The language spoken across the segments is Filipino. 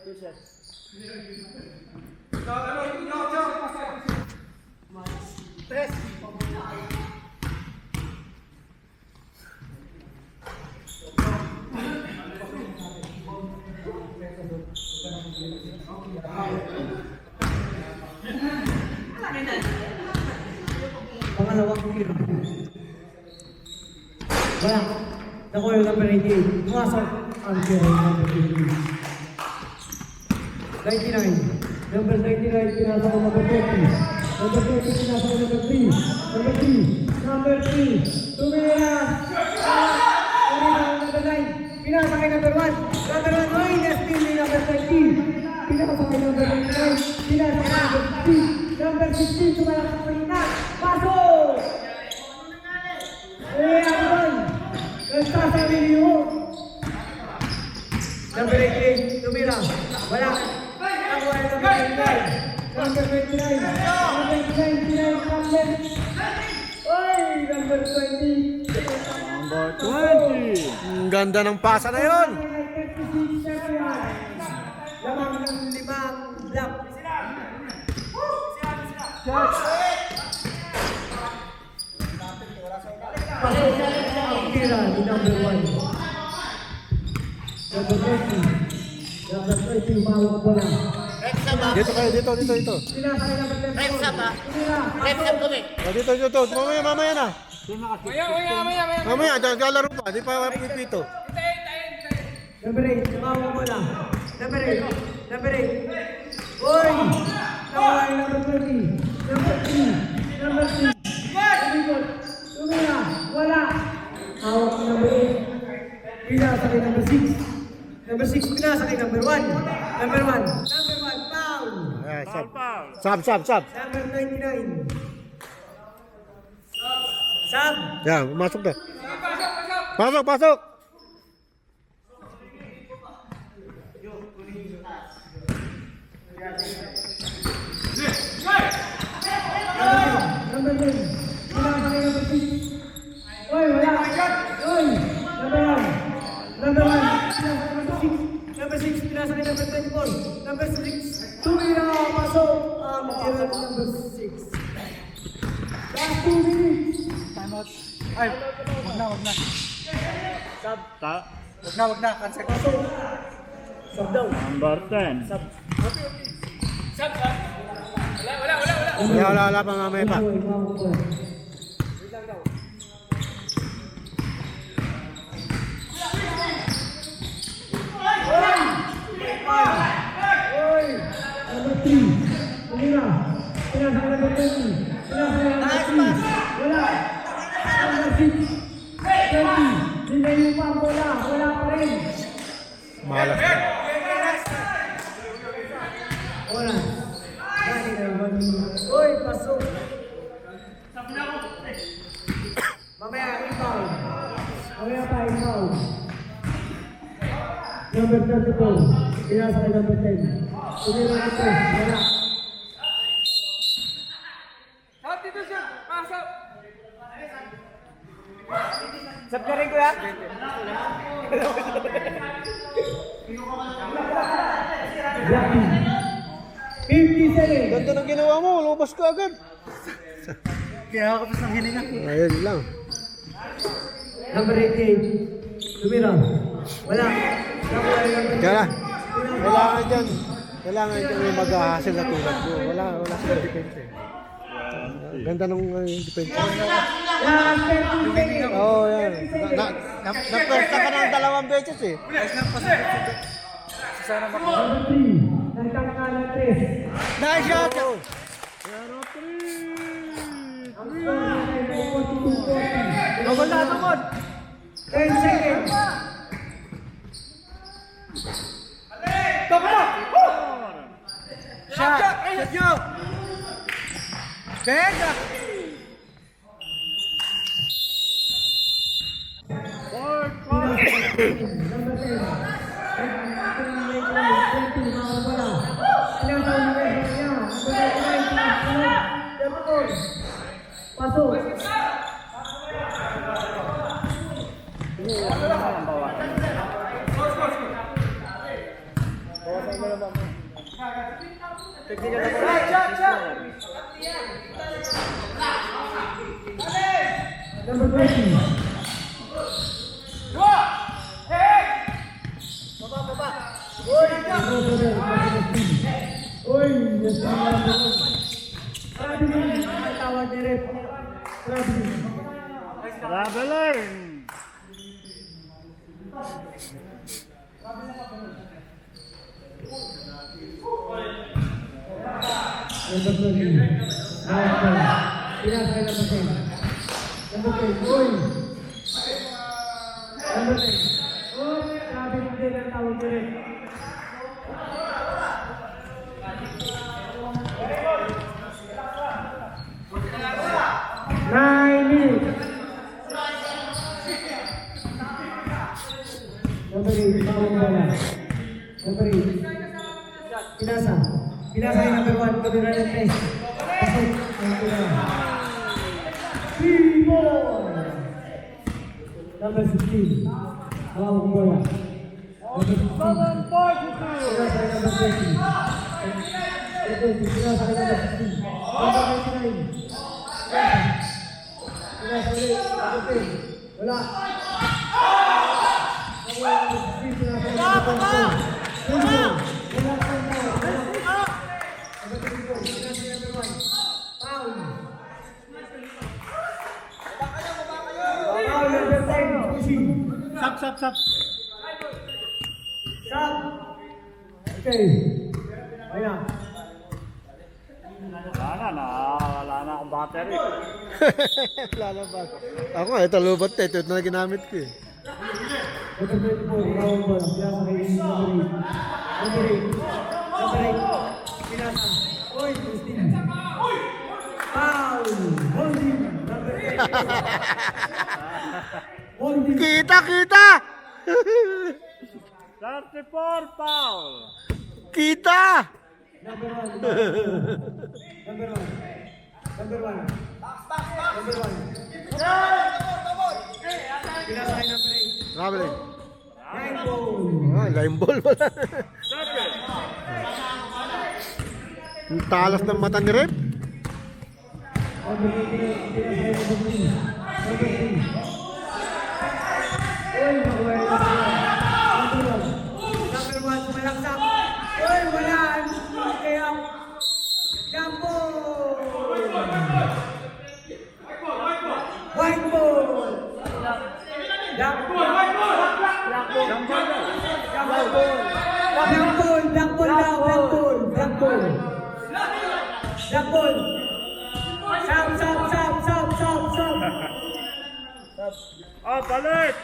Tres. Pangalawang tiro. Wala. Nakuha yung number 88. Pumasok ang tiro number 99. Number 99, pinasok ang number 20. Number 20, pinasok ang number 3. Number 3. Number 3. Tumira. Tumira ang number 9. Pinasok ang number 1. Number 1, minus Timmy, number 13. Pinasok ang number 29. Pinasok ang number 15. Number 16, tumalak sa kanina. Pasok! Abon! Nagsasabi niyo. Number 88, tumira. Wala. Nakuha yung number 29. Number 29. Number 29, number. Oy! Number 20. Number 20. Ang ganda ng pasa na yun. Lamang ng 5 block. Pasok ang tira ni number 1. Number 20. Number 20, bawang bola. Dito kayo, dito. Pinasok ang number 10. Reps up ha? Tumira. Reps up kami. Dito. Mamaya na. Mamaya, galaro pa. Di pa pipito. Number 8, bawang bola. Number 8. Number 8. Oy! Nakuha yung number 20. Number 3. Number 3. Tumikot. Tumira. Wala. Hawak ng number 8. Pinasa kay number 6. Number 6, pinasa kay number 1. Number 1. Number 1, foul. Sab. Number 29. Sab. Yan, masok na. Pasok. Number 10. Pinasa kay number 6. Oy, wala. Oy, number 1. Number 1. Number 6, pinasa kay number 24. Number 6, tumira, pasok ang tira ng number 6. Last 2 minutes. Ay, wag na. Sub. Wag na. Cancel. Pasok. Sub daw. Number 10. Sub. Wala pa mamaya pa. Oy! Number 3. Tumira. Pinasa kay number 20. Pinasa kay number 3. Wala. Number 6. 20. Nilayo pa ang bola. Wala pa rin. Malas na. Wala. Oy, pasok. Mamaya, ikaw. Mamaya pa, ikaw. Number 34. Pinasa kay number 10. Tumira na ito. Wala. Sab ka rin, kuya? Jackie. 57. Ganda ng ginawa mo, lumabas ka agad. Kaya ako pa sa hininga. Ayun lang. Number 88. Tumira. Wala. Nakuha yung number Kailangan dyan yung mag-hassle na tulad ko. Wala silang depensa. Ganda nung depensa. Last 30 seconds. Oo, yan. Napwersa ka ng 2 beses eh. Sana Number 3. Nagtangka ng 3. Nice shot! Pero 3. Ang score ay 42-40. Tugod na, tugod! 10 seconds. Shot! Shot nyo! Bega! Number 10. Pasok. malamang. Technical na po. Number 20. Baba. Uy, yes, traveling. Tawag ni Rep. Traveling. Traveling. Number 20. Pinasay number 10. Number 10. Uy. Number 10. Uy, traveling din ang tawag ni Rep. Nine minutes. Number 8, bawang bola. Number 8. Pinasa yung number 1, kabila ng 3. Pasok. Number 16. Bawang bola. Number 16. Pinasa yung number 20. Pinasa yung number 16. Number 99. Pinasa ulit. Number 10. Wala. Sap. Okay. Ayan. Wala na akong battery. Wala na ba? Ako nga, ito lubat eh. Ito na ginamit ko eh. Number 24, bawang bola. Pinasa kay number 8. Number 8. Pinasa. Uy, Christine. Foul. Holding. Number 8. Holding. Kita! 34 foul. Kita! Number 1. Number 1. Number 1. Number 1. Pinasa kay number 8. Traveling. Nine ball. Ah, lime ball pala. Ang talas ng mata ni Rep. Number 8. Number 3. Number 3. Uy, nakuha yung number 1. Number 1, malaksak. Uy, wala. Kaya, Jambo! White ball! Black ball! Oh, balik!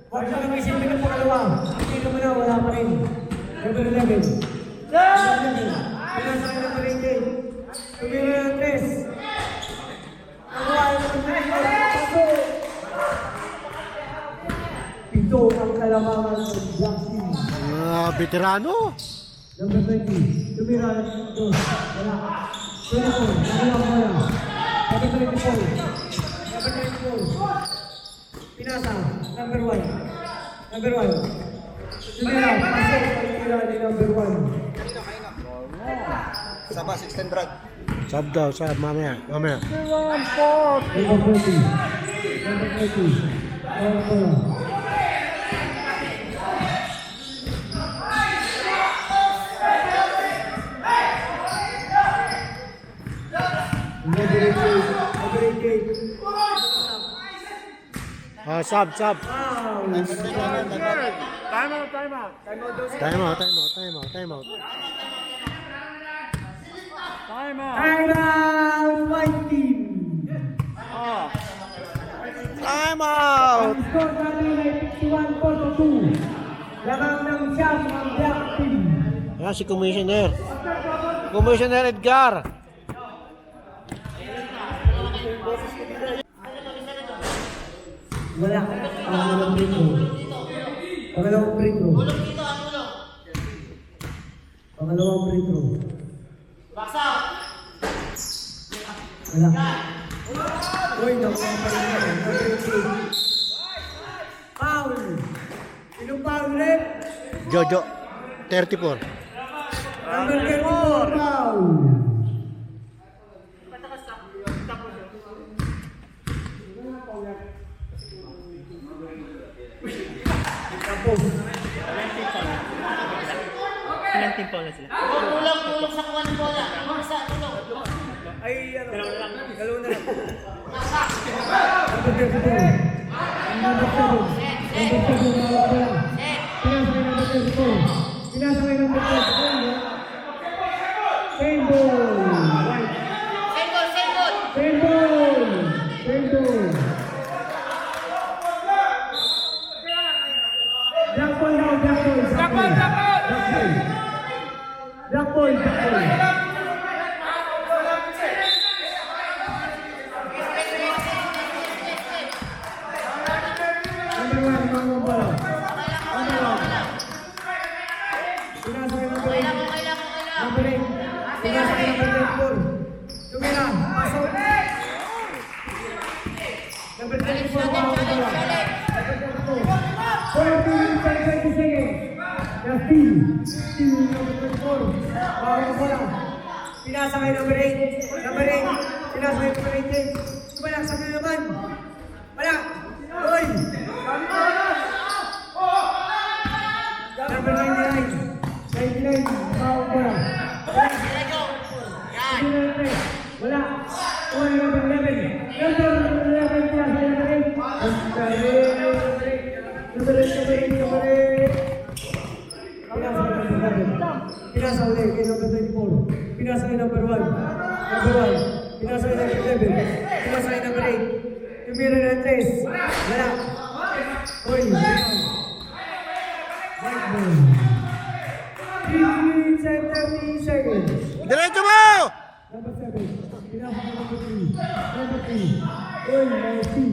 Huwag siya kami isipin ng pangalawa. Hindi naman na, wala pa rin. Number 11. Pinasa ka number 18. Tumira ng 3. Nakuha yung number 8. Ito ang kalamangan ng Black Team. Veterano. Number 20. Tumira ng 2. Wala. 24. Wala. Number 24. Number 24. Pinasa, number 1. Number 1. Tumira, pasok ang tira ni number 1. Sama 16 drag. Sab daw, sab. Mamaya. Number 20. Number 20. Number 1. Sab. Time out. Time out. Time out. Time out, white team. Oh. Time out. Ang score natin ay 51-42. Lamang ng siyam ang Black Team. Yan si Commissioner. Commissioner Edgar. Wala. Pangalawang free throw. Pangalawang free throw. Pangalawang free throw. Wala. Uy, nakuha pa rin yan. Number 8. Foul. Sinong foul, rep? Jojo, 34. Number 34, foul. Tapos. Ilang team foul na sila? Tulong sa kuha ng bola. Isa, tulong. Ay, ano? Dalawa na lang. Number 34. Number 7. Pinasakay number 34. Same ball. Same goal, same goal. Same ball. Same ball. Black ball now, black ball. Black ball, black ball. Black ball, black ball. Number 1, mga bola. Number 1. Pinasakay number 8. Okay lang. Number 8. Pinasakay number 34. Tumira. Pasok. Number 34. Mga bola. Number 34. 4 minutes and 20 seconds. Justin. Number 34. Mga bola. Pinasakay number 8. Number 8. Pinasakay number 8. Tumalak sa naman. Wala. Uy. Number 99. 99. Mga bola. Wala. Wala number 11. Number 11 pinasakay number 8. Number 8. Pinasa ulit kay number 24. Pinasa kay number 1. Number 1. Pinasa kay number 11. Pinasa kay number 8. Tumira na 3. Wala. Uy. White ball. 3 minutes and 30 seconds. Diretso mo! Number 7. Pinasa kay number 3. Number 3. Uy, number 2.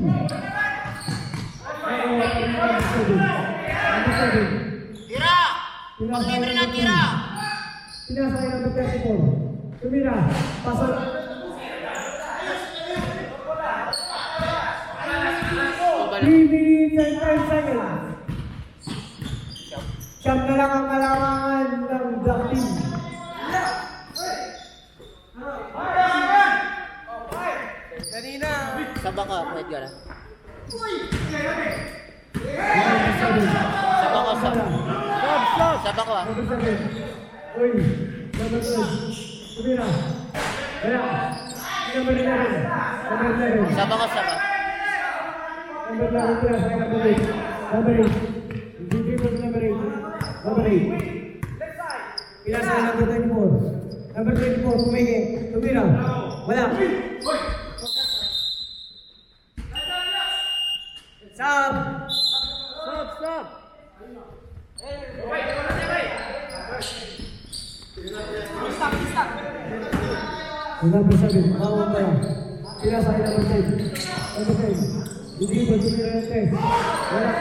Number 7. Number 7. Tira! Pag-libre na tira! Pinasa kay number 34. Tumira. Pasok. 3 minutes and 10 seconds. Siyam na lang ang kailangan ng Black Team. Kanina. Saba ka, Fred Gara. Number 7. Saba ko ah. Number 7. Uy. Number 12. Tumira. Wala. Number 11. Number 11. Saba ko, saba. Number 11 pula sa number 8. Number 8. Hindi po sa number 8. Number 8. Pila sa number 24. Number 24, pumige. Tumira. Wala. Sab. Stop! Number 7, bawang pala. Pila sa number 10. Number 10. Hindi po tumira ng 10. Wala.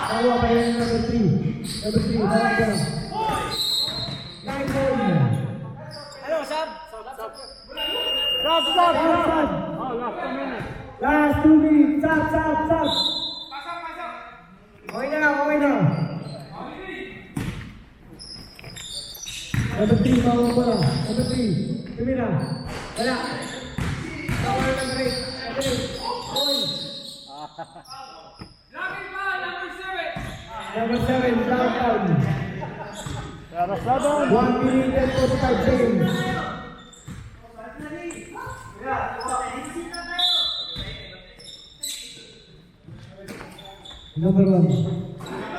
Bawa pa yung number 3. Number 3, bawang pala. 9 ball. Ano, Sab? Stop! Oh, last 2 minutes. Last 2 minutes. Sab. Okay na. Number 3, bawang pala. Number 3, tumira. Wala. Bawang number 8. Number 8. Oy. Number 7, downtown. Pero 7. 1 minute and 45 seconds. Number 1.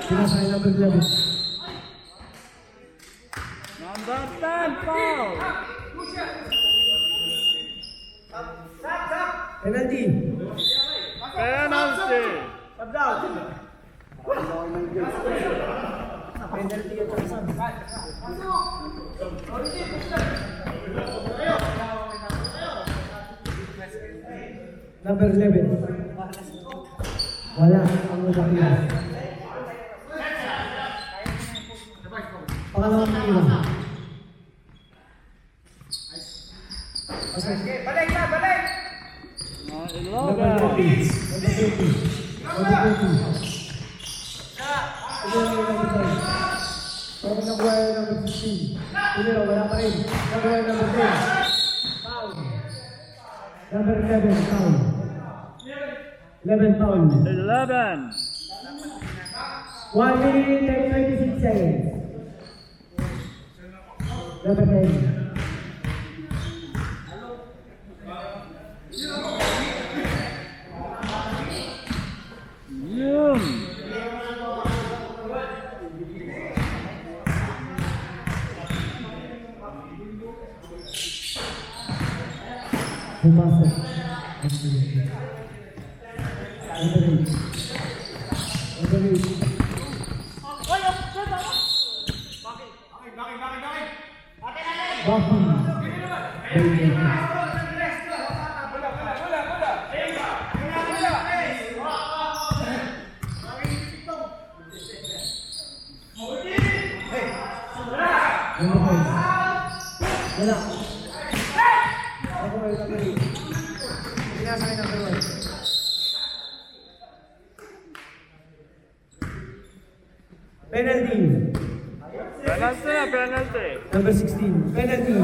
Pinasakay number 11. Number 10 foul. Penalty. Penalty. Sub down. Penalty at sub. Number 11. Wala ang magkakila. Pangalawang tira. Balik! Number 20. Number 20. Number 20. Tumira number 5. Pwede nakuha yung number 16. Tumira, wala pa rin. Nakuha yung number 10. Foul. Number 11, foul. 11 foul. 11. 1 minute and 26 seconds. Number 10. Yun. Pumasok. Number 8. Number 8. Buffy. Number 5. Wala. Number 8. Pinasakay number 1. Penalty. Penalty na, penalty. Number 16. Penalty.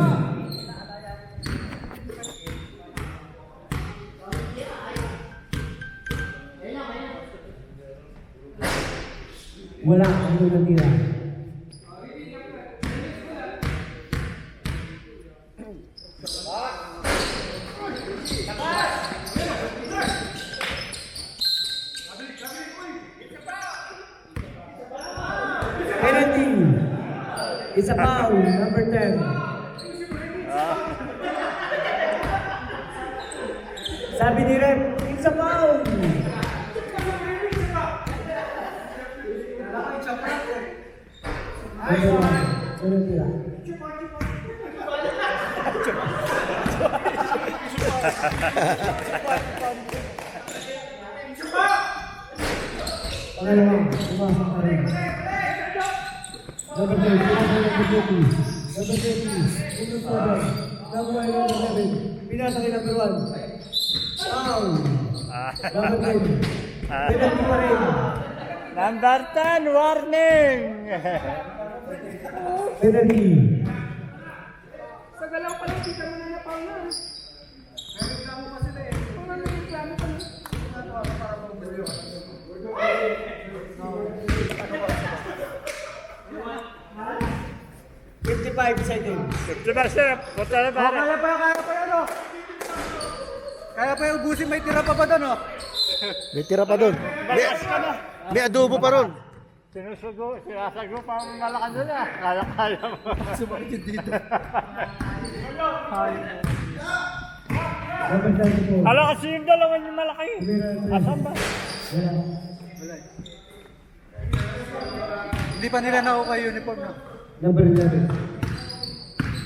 Wala. Ano natira? Penalty. It's a foul. Number 10. Sabi ni Rep, it's a foul. Number 1. Ano tira? Pangalawa, pumasok pa rin. Number 10, number 20. Number 20, Number 7. Number 11. Pinasa kay number 1. Foul. Number 10. Penalty pa rin. Number 10, warning. Penalty. Sa galaw pa lang, kita mo na napaw na. Reklamo pa sila eh. Kung ano yung reklamo pa lang. 55 seconds. 50%. Punta na pare. Kaya pa ano? Kaya pa yung ubusin, may tira pa doon, oh. May tira pa doon. May adobo pa ron. Sinasago pa ang malakan nila. Kaya mo. Sumakit yung dito. Number 34. Alam kasi yung dalawa yung malaki. Asan ba? Wala. Hindi pa nila nakuha yung uniform, no? Number 11.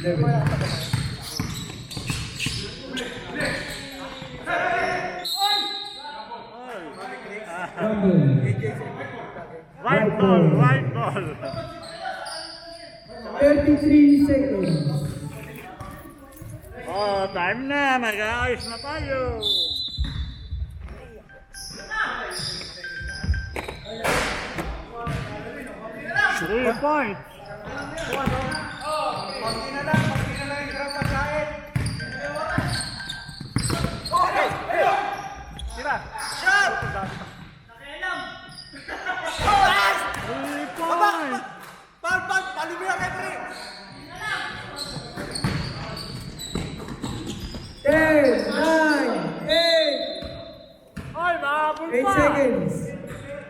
11. Number. White ball, white ball. 33 seconds. Oh, time na. Mag-aayos na tayo. Three points. Three points. Ten, 9, 8, Ay, mahabol 8 pa. seconds.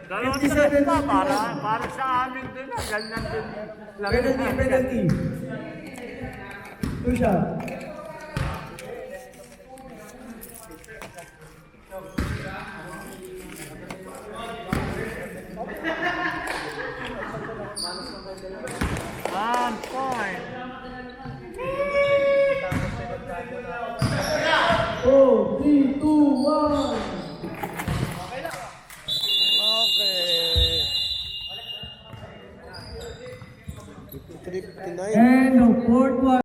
Dalawang 57 tres pa. seconds. Para sa amin din na. Ganyan din. Penalty. 2 shot. One point. 4, 3, 2, 1.